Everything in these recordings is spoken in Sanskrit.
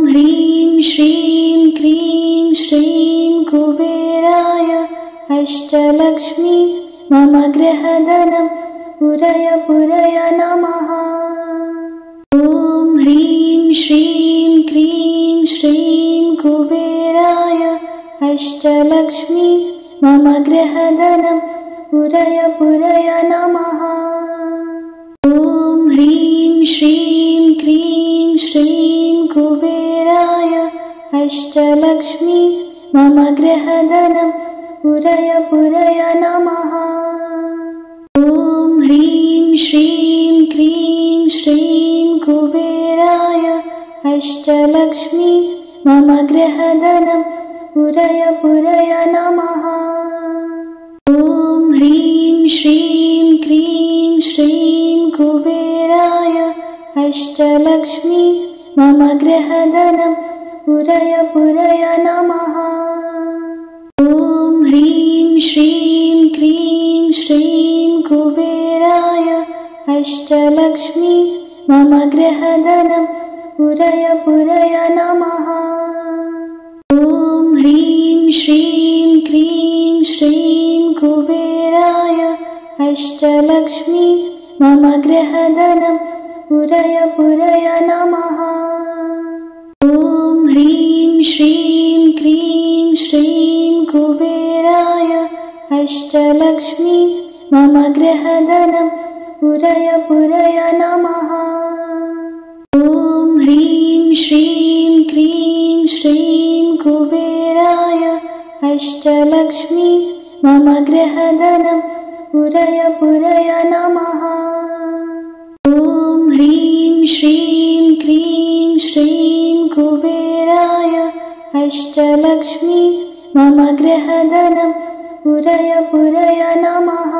ह्रीं श्रीं क्रीं श्रीं कुबेराय अष्टलक्ष्मी मम गृहधनं पुरय पुरय नमः। ॐ ह्रीं श्रीं क्रीं श्रीं कुबेराय अष्टलक्ष्मी मम गृहधनं पुरय पुरय नमः। ॐ ह्रीं श्रीं क्रीं श्रीं कुबेराय अष्टलक्ष्मी मम गृहधनं पुरय पुरय नमः। ॐ ह्रीं श्रीं क्रीं श्रीं कुबेराय अष्टलक्ष्मी मम गृहधनं पुरय पुरय नमः। ॐ ह्रीं श्रीं क्रीं श्रीं कुबेराय अष्टलक्ष्मी मम गृहधनं पुरय पुरय नमः। ॐ ह्रीं श्रीं क्रीं श्रीं कुबेराय अष्टलक्ष्मी मम गृहधनं पुरय पुरय नमः। ॐ ह्रीं श्रीं क्रीं श्रीं कुबेराय अष्टलक्ष्मी मम गृहधनं पुरय पुरय नमः। ॐ ह्रीं श्रीं क्रीं श्रीं कुबेराय अष्टलक्ष्मी मम गृहधनं पुरय पुरय नमः। ॐ ह्रीं श्रीं क्रीं श्रीं कुबेराय अष्टलक्ष्मी मम गृहधनं पुरय पुरय नमः। ॐ ह्रीं श्रीं क्रीं श्रीं कुबेराय अष्टलक्ष्मी मम गृहधनं पुरय पुरय नमः।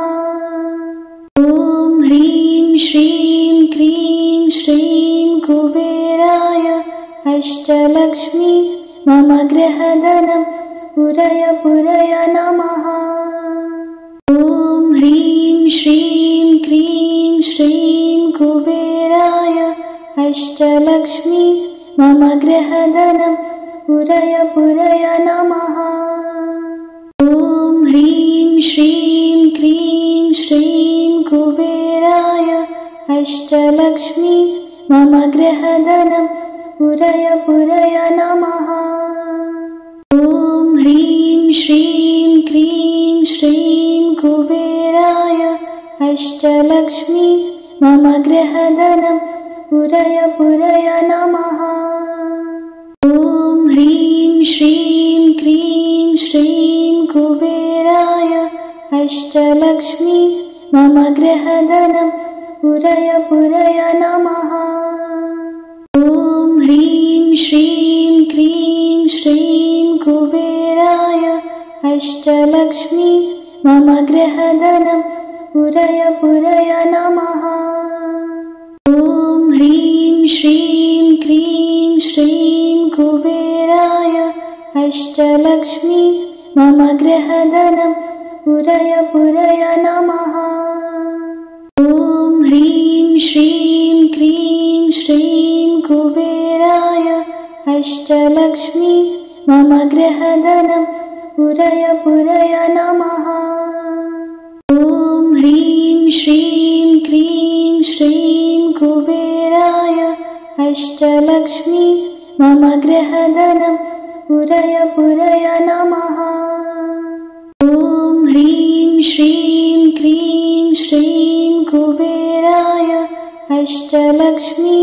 ॐ ह्रीं श्रीं क्रीं श्रीं कुबेराय अष्टलक्ष्मी मम गृहधनं पुरय पुरय नमः। ॐ ह्रीं श्रीं क्रीं श्रीं कुबेराय अष्टलक्ष्मी मम गृहधनं पुरय पुरय नमः। ॐ ह्रीं श्रीं क्रीं श्रीं कुबेराय अष्टलक्ष्मी मम गृहधनं पुरय पुरय नमः। ॐ ह्रीं श्रीं क्रीं श्रीं कुबेराय अष्टलक्ष्मी मम गृहधनं पुरय पुरय नमः। ॐ ह्रीं श्रीं क्रीं श्रीं कुबेराय अष्टलक्ष्मी मम गृहधनं पुरय पुरय नमः। ॐ ह्रीं श्रीं क्रीं श्रीं कुबेराय अष्टलक्ष्मी मम गृहधनं पुरय पुरय नमः। ॐ ह्रीं श्रीं क्रीं श्रीं कुबेराय अष्टलक्ष्मी मम गृहधनं पुरय पुरय नमः। ॐ ह्रीं श्रीं क्रीं श्रीं कुबेराय अष्टलक्ष्मी मम गृहधनं पुरय पुरय नमः। ॐ ह्रीं श्रीं क्रीं श्रीं कुबेराय अष्टलक्ष्मी मम गृहधनं पुरय पुरय नमः। ॐ ह्रीं श्रीं क्रीं श्रीं कुबेराय अष्टलक्ष्मी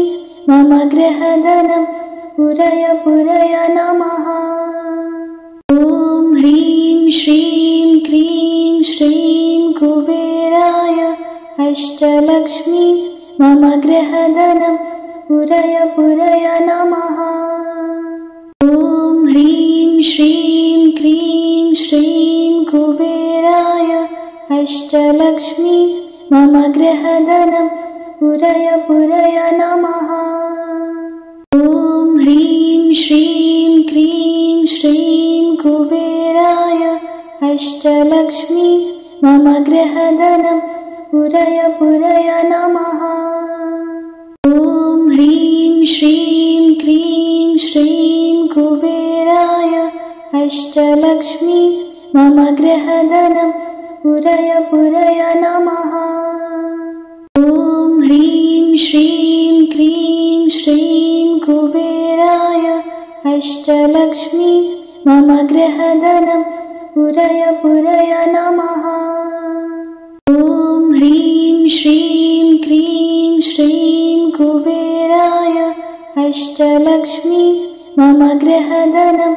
मम गृहधनं पुरय पुरय नमः। ॐ ह्रीं श्रीं क्रीं श्रीं कुबेराय अष्टलक्ष्मी मम गृहधनं पुरय पुरय नमः। ॐ ह्रीं श्रीं क्रीं श्रीं कुबेराय अष्टलक्ष्मी मम गृहधनं पुरय पुरय नमः। ॐ ह्रीं श्रीं क्रीं श्रीं कुबेराय अष्टलक्ष्मी मम गृहधनं पुरय पुरय नमः। ॐ ह्रीं श्रीं क्रीं श्रीं कुबेराय अष्टलक्ष्मी मम गृहधनं पुरय पुरय नमः। ॐ ह्रीं श्रीं क्रीं श्रीं कुबेराय अष्टलक्ष्मी मम गृहधनं पुरय पुरय नमः। ॐ ह्रीं श्रीं क्रीं श्रीं कुबेराय अष्टलक्ष्मी मम गृहधनं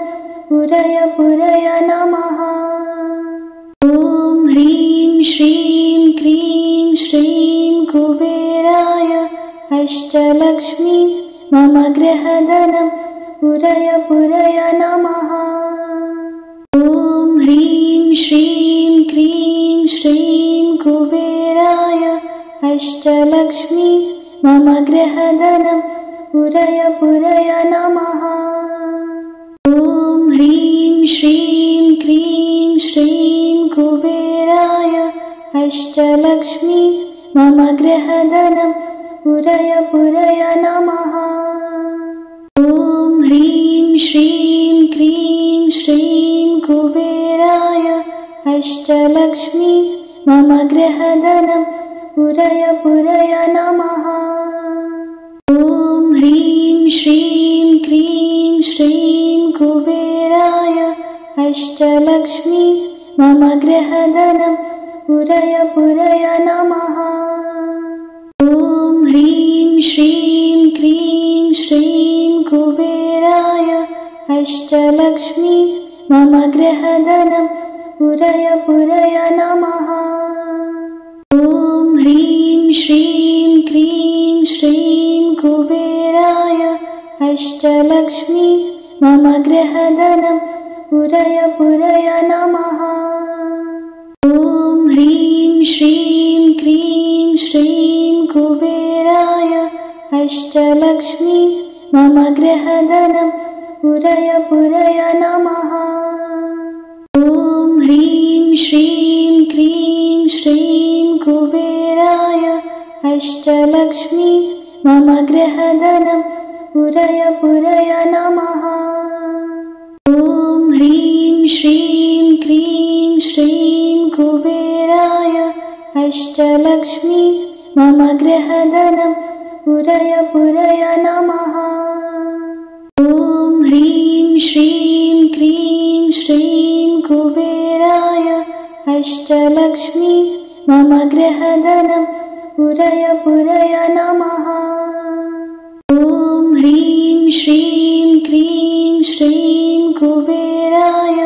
पुरय पुरय नमः। ॐ ह्रीं श्रीं क्रीं श्रीं कुबेराय अष्टलक्ष्मी मम गृहधनं पुरय पुरय नमः। ॐ ह्रीं श्रीं क्रीं श्रीं कुबेराय अष्टलक्ष्मी मम गृहधनं पुरय पुरय नमः। ॐ ह्रीं श्रीं क्रीं श्रीं कुबेराय अष्टलक्ष्मी मम गृहधनं पुरय पुरय नमः। ॐ ह्रीं श्रीं क्रीं श्रीं कुबेराय अष्टलक्ष्मी मम गृहधनं पुरय पुरय नमः। ॐ ह्रीं श्रीं क्रीं श्रीं कुबेराय अष्टलक्ष्मी मम गृहधनं पुरय पुरय नमः। ॐ ह्रीं श्रीं क्रीं श्रीं कुबेराय अष्टलक्ष्मी मम गृहधनं पुरय पुरय नमः। ॐ ह्रीं श्रीं क्रीं श्रीं कुबेराय अष्टलक्ष्मी मम गृहधनं पुरय पुरय नमः। ॐ ह्रीं श्रीं क्रीं श्रीं कुबेराय अष्टलक्ष्मी मम गृहधनं पुरय पुरय नमः। ॐ ह्रीं श्रीं क्रीं श्रीं कुबेराय अष्टलक्ष्मी मम गृहधनं पुरय पुरय नमः। ॐ ह्रीं श्रीं क्रीं श्रीं कुबेराय अष्टलक्ष्मी मम गृहधनं पुरय पुरय नमः। ॐ ह्रीं श्रीं क्रीं श्रीं कुबेराय अष्टलक्ष्मी मम गृहधनं पुरय पुरय नमः। ॐ ह्रीं श्रीं क्रीं श्रीं कुबेराय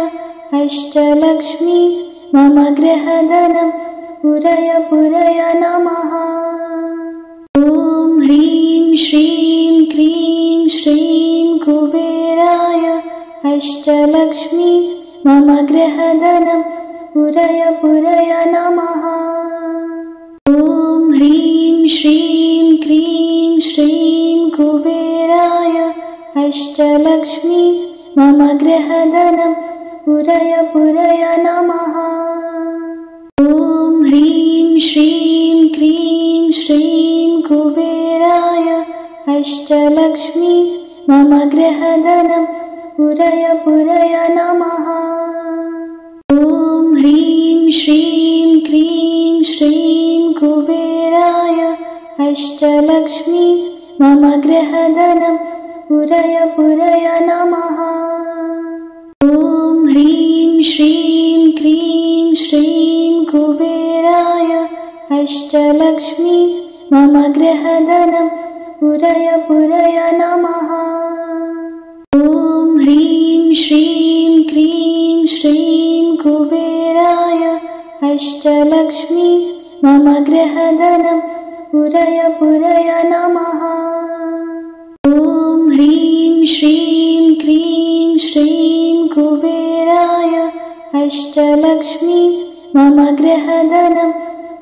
अष्टलक्ष्मी मम गृहधनं पुरय पुरय नमः। ॐ ह्रीं श्रीं क्रीं श्रीं कुबेराय अष्टलक्ष्मी मम गृहधनं पुरय पुरय नमः। ॐ ह्रीं श्रीं क्रीं श्रीं कुबेराय अष्टलक्ष्मी मम गृहधनं पुरय पुरय नमः। ॐ ह्रीं श्रीं क्रीं श्रीं कुबेराय अष्टलक्ष्मी मम गृहधनं पुरय पुरय नमः। ॐ ह्रीं श्रीं क्रीं श्रीं कुबेराय अष्टलक्ष्मी मम गृहधनं पुरय पुरय नमः। ॐ ह्रीं श्रीं क्रीं श्रीं कुबेराय अष्टलक्ष्मी मम गृहधनं पुरय पुरय नमः। ॐ ह्रीं श्रीं क्रीं श्रीं कुबेराय अष्टलक्ष्मी मम गृहधनं पुरय पुरय नमः। ॐ ह्रीं श्रीं क्रीं श्रीं कुबेराय अष्टलक्ष्मी मम गृहधनं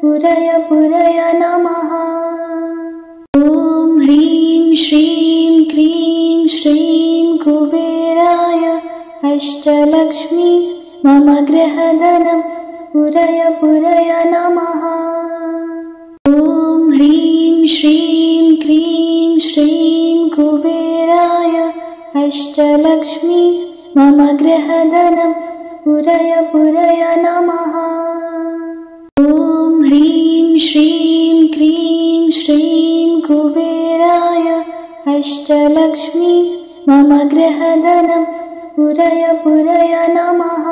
पुरय पुरय नमः। ॐ ह्रीं श्रीं क्रीं श्रीं कुबेराय अष्टलक्ष्मी मम गृहधनं पुरय पुरय नमः। ॐ ह्रीं श्रीं क्रीं श्रीं कुबेराय अष्टलक्ष्मी मम गृहधनं पुरय पुरय नमः। ॐ ह्रीं श्रीं क्रीं श्रीं कुबेराय अष्टलक्ष्मी मम गृहधनं पुरय पुरय नमः।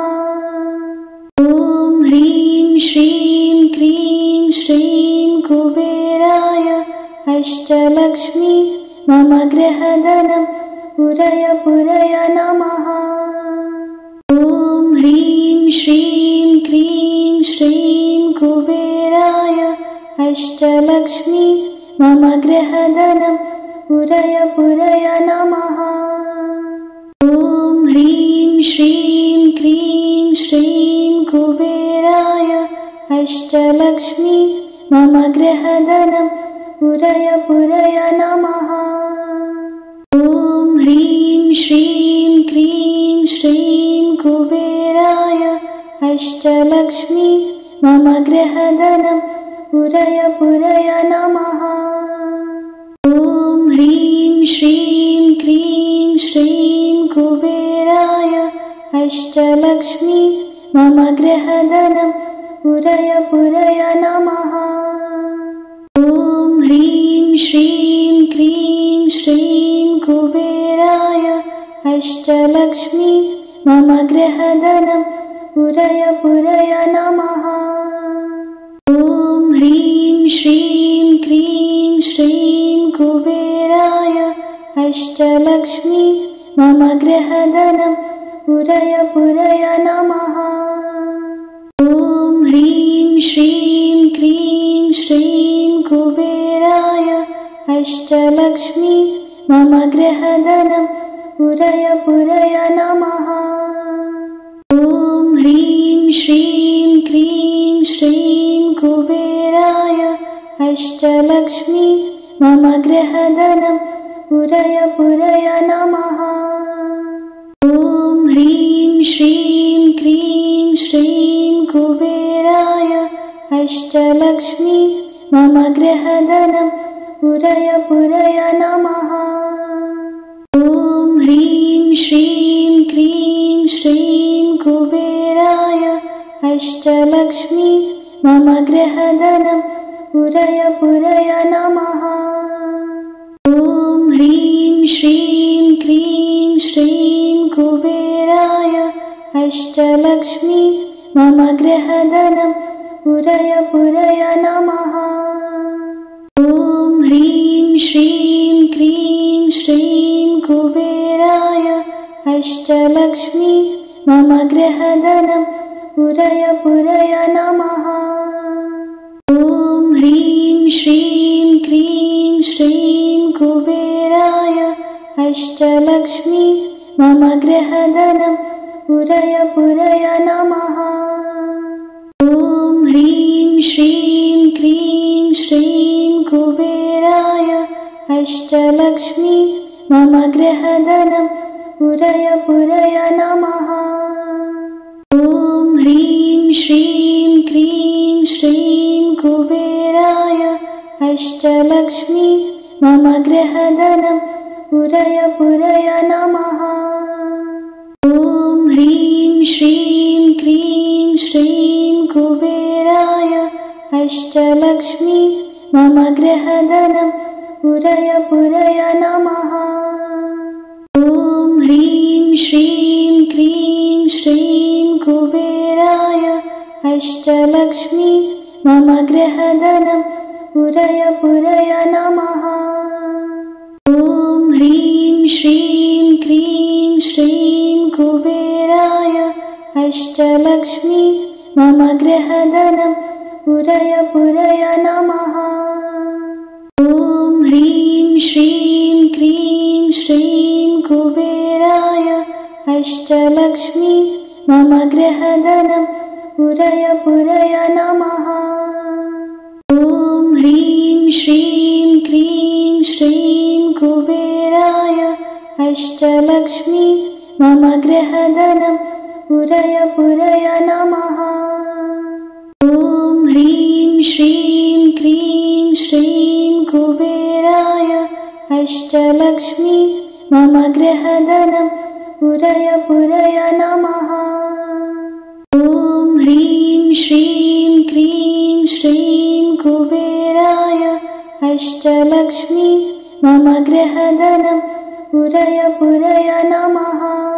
ॐ ह्रीं श्रीं क्रीं श्रीं कुबेराय अष्टलक्ष्मी मम गृहधनं पुरय पुरय नमः। ॐ ह्रीं श्रीं क्रीं श्रीं कुबेराय अष्टलक्ष्मी मम गृहधनं पुरय पुरय नमः। ॐ ह्रीं श्रीं क्रीं श्रीं कुबेराय अष्टलक्ष्मी मम गृहधनं पुरय पुरय नमः। ॐ ह्रीं श्रीं क्रीं श्रीं कुबेराय अष्टलक्ष्मी मम गृहधनं पुरय पुरय नमः। ॐ ह्रीं श्रीं क्रीं श्रीं कुबेराय अष्टलक्ष्मी मम गृहधनं पुरय पुरय नमः। ॐ ह्रीं श्रीं क्रीं श्रीं कुबेराय अष्टलक्ष्मी मम गृहधनं पुरय पुरय नमः। ॐ ह्रीं श्रीं क्रीं श्रीं कुबेराय अष्टलक्ष्मी मम गृहधनं पुरय पुरय नमः। ॐ ह्रीं श्रीं क्रीं श्रीं कुबेराय अष्टलक्ष्मी मम गृहधनं पुरय पुरय नमः। ॐ ह्रीं श्रीं क्रीं श्रीं कुबेराय अष्टलक्ष्मी मम गृहधनं पुरय पुरय नमः। ॐ ह्रीं श्रीं क्रीं श्रीं कुबेराय अष्टलक्ष्मी मम गृहधनं पुरय पुरय नमः। ॐ ह्रीं श्रीं क्रीं श्रीं कुबेराय अष्टलक्ष्मी मम गृहधनं पुरय पुरय नमः। ॐ ह्रीं श्रीं क्रीं श्रीं कुबेराय अष्टलक्ष्मी मम गृहधनं पुरय पुरय नमः। ॐ ह्रीं श्रीं क्रीं श्रीं कुबेराय अष्टलक्ष्मी मम गृहधनं पुरय पुरय नमः। ॐ ह्रीं श्रीं क्रीं श्रीं कुबेराय अष्टलक्ष्मी मम गृहधनं पुरय पुरय नमः। ॐ ह्रीं श्रीं क्रीं श्रीं कुबेराय अष्टलक्ष्मी मम गृहधनं पुरय पुरय नमः। ॐ ह्रीं श्रीं क्रीं श्रीं कुबेराय अष्टलक्ष्मी मम गृहधनं पुरय पुरय नमः। ॐ ह्रीं श्रीं क्रीं श्रीं कुबेराय अष्टलक्ष्मी मम गृहधनं पुरय पुरय नमः। ॐ ह्रीं श्रीं क्रीं श्रीं कुबेराय अष्टलक्ष्मी मम गृहधनं पुरय पुरय नमः। ॐ ह्रीं श्रीं क्रीं श्रीं कुबेराय अष्टलक्ष्मी मम गृहधनं पुरय पुरय नमः। ॐ ह्रीं श्रीं क्रीं श्रीं कुबेराय अष्टलक्ष्मी मम गृहधनं पुरय पुरय नमः। ॐ ह्रीं श्रीं क्रीं श्रीं कुबेराय अष्टलक्ष्मी मम गृहधनं पुरय पुरय नमः। ॐ ह्रीं श्रीं क्रीं श्रीं कुबेराय अष्टलक्ष्मी मम गृहधनं पुरय पुरय नमः। ॐ ह्रीं श्रीं क्रीं श्रीं कुबेराय अष्टलक्ष्मी मम गृहधनं पुरय पुरय नमः।